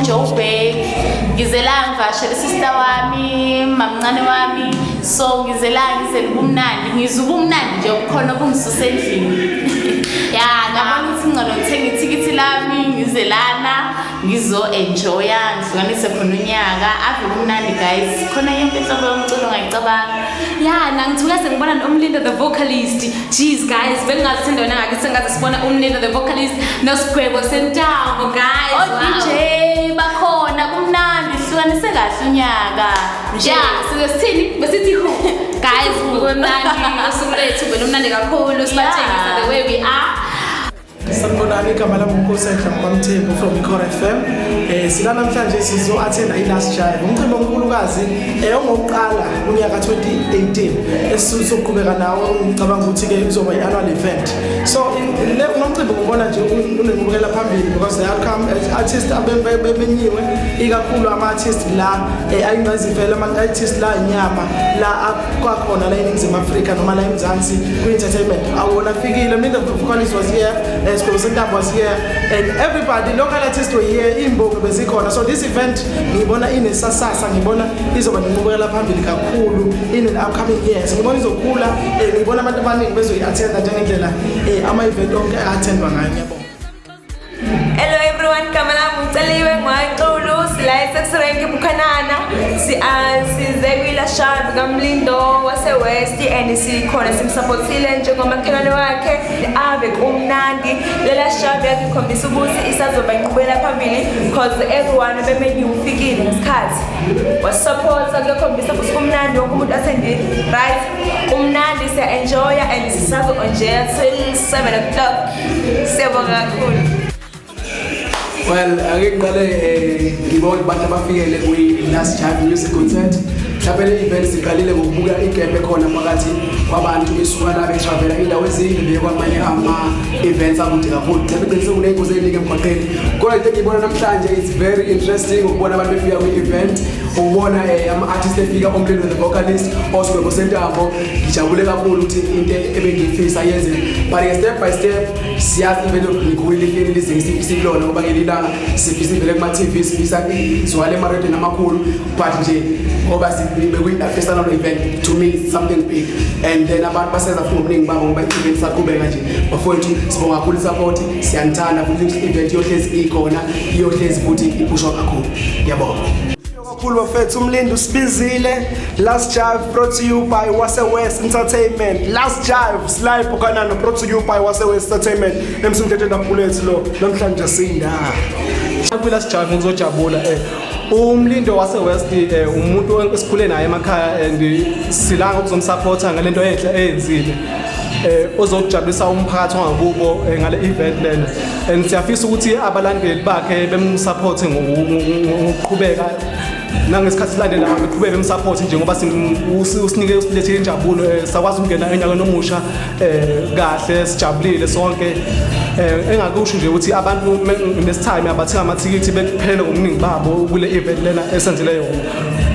Joburg ngize la ngivashele sister wami mamncane wami so ngize la ngizele ubumnandi ngizuba umnandi nje ukukhona kungisuse endlini ngabona ukuthi ngcono ngithenga ithikithi lami ngize lana ngizo enjoya ngihlukanise khona unyaka ave umnandi guys khona yonke inhlobo yomculo ngayicabanga nangithuka sengibona noMlindo the vocalist. Jeez guys, bengingathanda wena ngakithi sengathi sibona uMlindo the vocalist noSigwebo Sentambo guys. DJ bakhona kumnandi hlukanise kahle unyaka sithini besithi guys kumnandi usuku lethu benomnandi kakhulu sibatshengisa the way we are. Sanibonani igama lami uNkosendla Mthembu from iKhora FM. Sila namhlanje sizo attend iLast Jive. Umcimbi omkhulukazi ongokuqala unyaka 2018 esizoqhubeka nawo ngicabanga ukuthi ke kuzoba i-annual event. So le umcimbi ngibona nje unenqubekela phambili because there come artists abebenyiwe ikakhulu ama-artists la ayingazivela ama-artists la inyama la akwakhona la eNingizimu Afrika noma la eMzansi ku-entertainment. Awona fikile Mlindo the vocalist was here. Sigwebo Sentambo was here and everybody local artists were here imbongo bezikhona so this event ngibona inesasasa ngibona izoba nenqubekela phambili kakhulu in the upcoming years ngibona izokhula ngibona abantu abaningi bezoyi-attenda njengendlela ama-event onke a-attendwa ngayo ngiyabonga. Hello everyone, kama lami uCeliwe Ngwaqulu sila eSexrenke Bukanana size kwila shop kaMlindo wase-West and sikhona simsupportile njengomakhelwane wakhe ave kumnandi lela shop yakukhombisa ukuthi isazoba inqubela phambili because everyone bemeni ufikile ngesikhathi wasupporta kuyakhombisa ukuthi kumnandi wonke umuntu attendile right kumnandi siya-enjoya and sisazo-enjoya till 7 o'clock siyabonga kakhulu. Well, ngiqale ngibona abantu abafikele kwi-Last Jive Music Concert. Mhlawumbe le event siqalile ngokubuka igap ekhona phakathi kwabantu besuka la betravela indawo ezinde beye kwamanye ama-events akude kakhulu. Mhlawumbe qiniseka kuney'ngozi ey'ningi emgwaqeni. Kodwa into engiyibona namhlanje it's very interesting ukubona abantu befika kwi-event ukubona ama-artists efika oMlindo the vocalist oSigwebo Sentambo. Ngijabule kakhulu ukuthi into ebengiyifisa yenze but step by step siyazi ivele ngikhulile ifini lizingisilona ngoba ngelilanga sifisa ivele kuma-TV sifisa izwakale emarediyweni amakhulu but nje ngoba bekwi-first annual event to me it's something big and then abantu basenza futhi ngobuningi babo ngoba i-event saqhubeka nje bafowethu sibonga kakhulu i-support siyanithanda futhi i-event iyohlezi ikhona iyohlezi futhi iphushwa kakhulu ngiyabonga. Kakhulu bafethu uMlindo usibizile Last Jive brought to you by Wase-West Entertainment. Last Jive Sly Bukanana brought to you by Wase-West Entertainment. Emsindethe ndaphulethu lo namhlanje sinda. Kwi-Last Jive ngizojabula uMlindo wase-West umuntu esikhule naye emakhaya and silanga ukuzomsupporta ngalento enhle eyenzile ozokujabulisa umphakathi wangakubo ngale event lena and siyafisa ukuthi abalandeli bakhe bemsupport ngokuqhubeka nangesikhathi silandela beqhubeke bemsupport njengoba usinike usilethe injabulo sakwazi ukungena enyakeni omusha kahle sijabulile sonke engakusho nje ukuthi abantu nesitime abathenga amathikithi bephelele ngobuningi babo kule event lena esenzile yona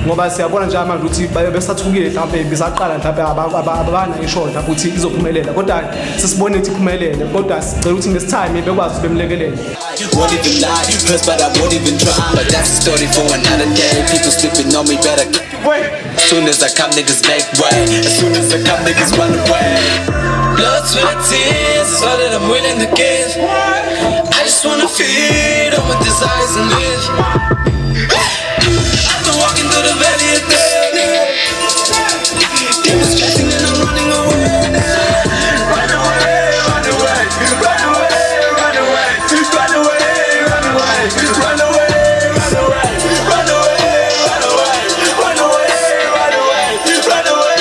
ngoba siyabona nje manje ukuthi besathukile mhlawumbe bisaqala mhlawumbe abana ishonda ukuthi izophumelela kodwa sisibone ukuthi iphumelele kodwa sicela ukuthi nesitime bekwazi bemlekelele. Won't even lie, first but I won't even try. But that's a story for another day. People sleeping on me better. As soon as I come, niggas make way. As soon as I come, niggas run away. Blood, sweat, tears is all that I'm willing to give. I just wanna feed all my desires and live. After walking through the valley of death, demons chasing and I'm running away. Run away, run away, run away, run away, run away, run away, run away, run away, run away, run away, run away, run away, run away, run away,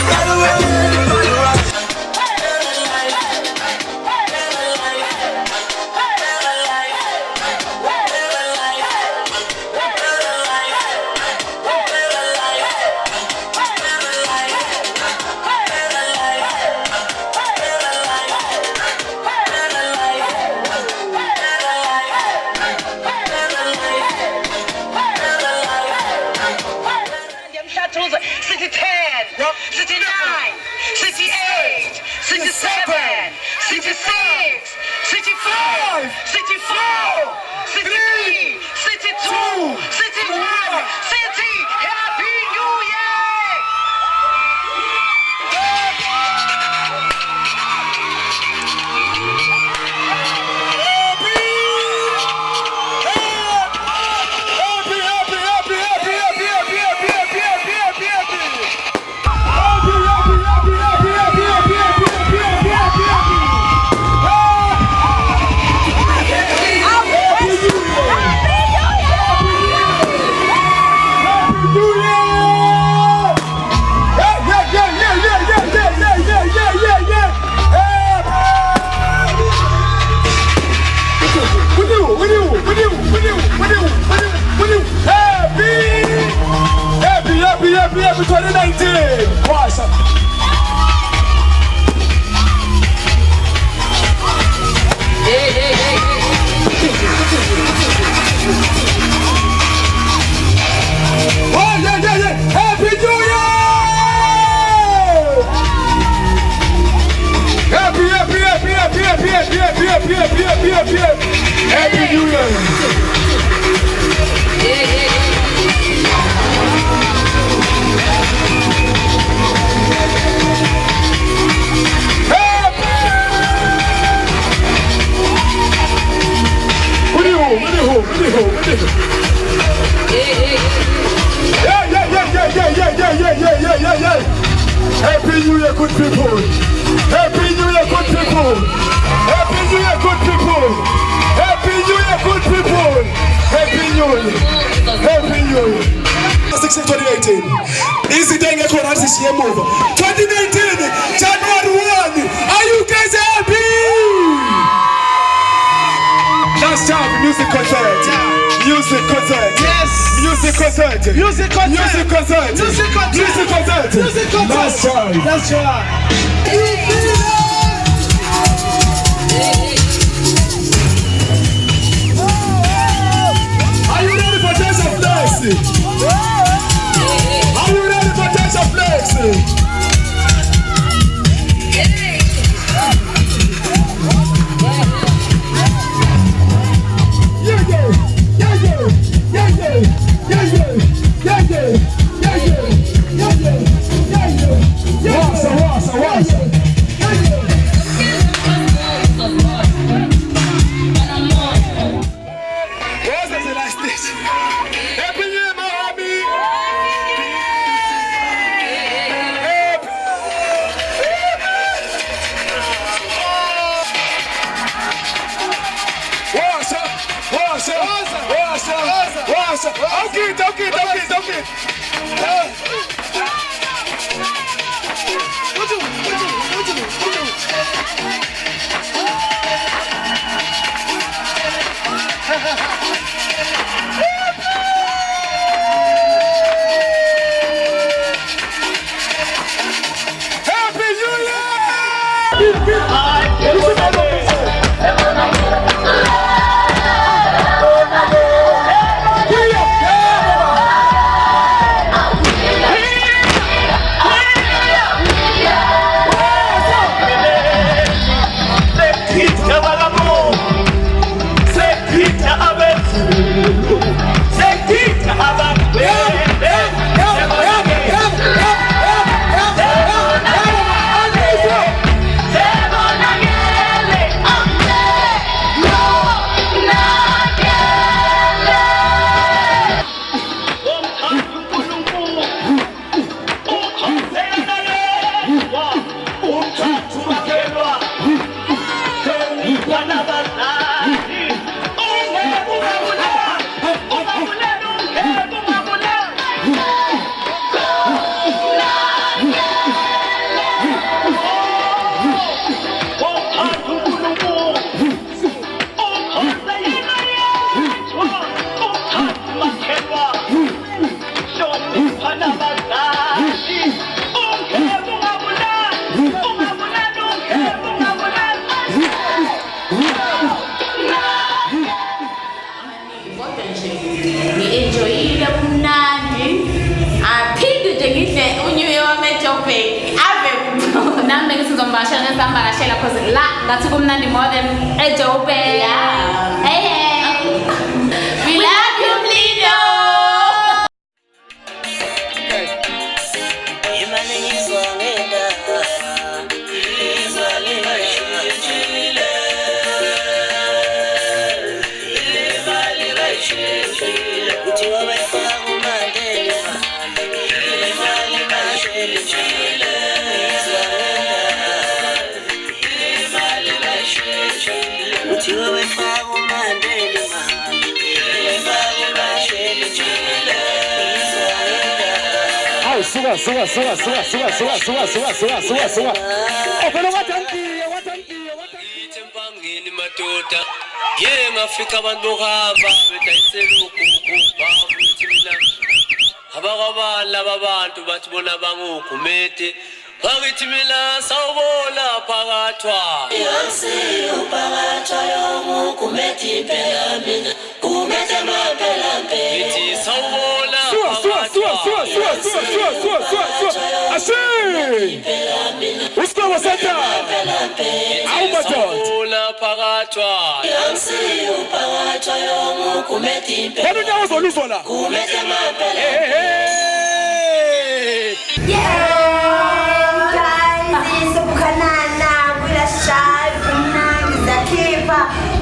run away, run away. City 10, City 9, City 8, City 7, City 6, City 5, City 4, City 3, City 2, City 1, City, Happy New Year! Happy 2019! Watch out! Oh, yeah! Happy New Year! Happy New Year! Yeah. Happy New Year, good people. Happy New Year, good people. Happy New Year, good people. Happy New Year, good people. Happy New Year. Happy New Year. 2018. Easy thing I call this year move. 2019, January 1. Are you guys happy? Last time, music concert. Music concert. Yes. Music concert. Music concert. Music concert. Music concert. Music concert. Music concert. Last time. Last time. Are you ready for Dance of Flex? Are you ready for Dance of Flex? Okay. Happy New Year! Seven nami bengithi ngizomvakashela ngizambakashela because la ngathi kumnandi more than eJoburg. Yeah. Hey. We love you, Mlindo. Itempangini madoda ye ngafika abantu bokuhamba bedayisela ukuba ukuthi mina abakabala babantu bathi bona bangugumede bakithi mina sawubona phakathwa yansi uphakathwa yongugumede impela mina gumede mampela mpela ithi sawubona Usiqobo senta awumadoda phakathwa yansi uphakathwa yongugumede impela Bani nyawo zoluzona gumede mampela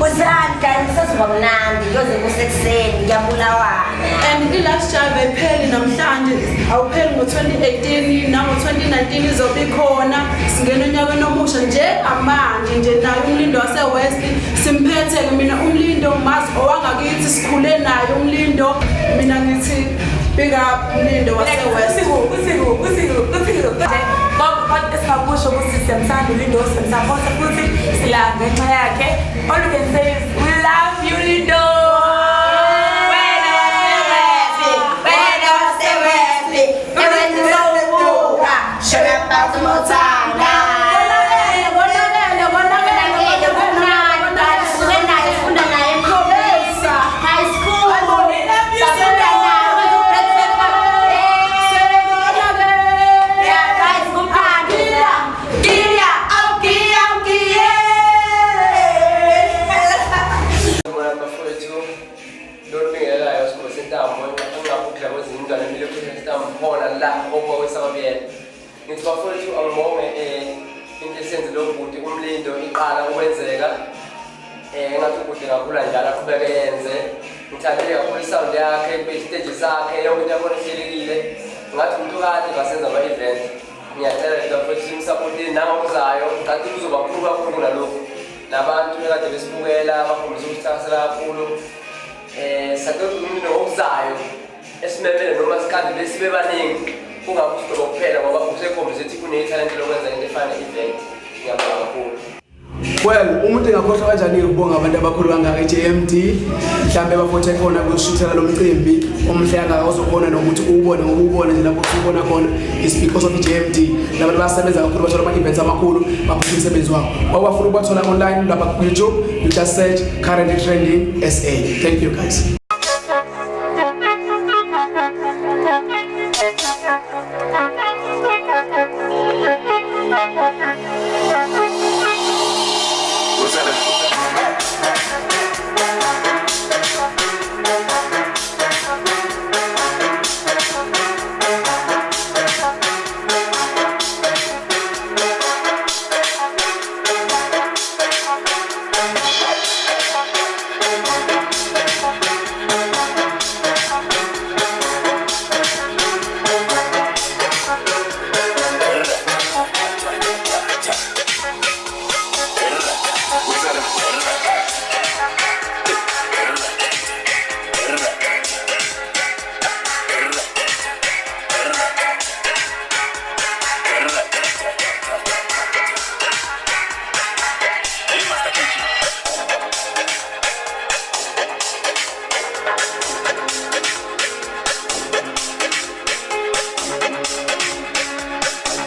Uzani kanti sesiba mnandi kuze kusekuseni ngiyabulawana. And i-Last Jive ayipheli namhlanje, awupheli ngo-2018 nango-2019 izobe ikhona. Singena onyakeni omusha njengamanje nje naye uMlindo wase-West simphethe-ke mina uMlindo mazi owangakithi sikhule naye uMlindo. Mina ngithi big up uMlindo wase-West. Kodwa esingabusho ukuthi siyamthanda uLindo, siyamsapota futhi sila ngenxa yakhe. All we can say is we love you, Lindo. Ngithi bafowethu angibonge into esenze lo bhuti uMlindo iqala ukwenzeka engathi ubhuti kakhulu njalo aqhubeke yenze ngithandile kakhulu isound yakhe kwi-stage zakhe yonke into yakho ihlelekile ngathi umuntu kade basenza ama-event ngiyacela nje bafowethu simsapotini nangokuzayo kanti kuzoba khulu kakhulu kunalokhu nabantu ekade besibukela bakhombisa ukuthakasela kakhulu sacela uMlindo ngokuzayo esimemele noma sikade besibe baningi kungabe usibheke kuphela ngoba usekhombisa ukuthi kunethalente lokwenza into efana ne-event ngiyabonga kakhulu. Well, umuntu engakhohlwa kanjani ukubonga abantu abakhulu kangaka eJMD mhlambe bafothe khona kushuthela lo mcimbi omhle kangaka ozokhona nokuthi uwubone ngoba ubone nje lapho usubona khona is because of iJMD labantu basebenza kakhulu bathola ama-events amakhulu baphatha umsebenzi wabo bafuna ukubathola online lapha ku YouTube you just search Currently Trending SA. Thank you guys.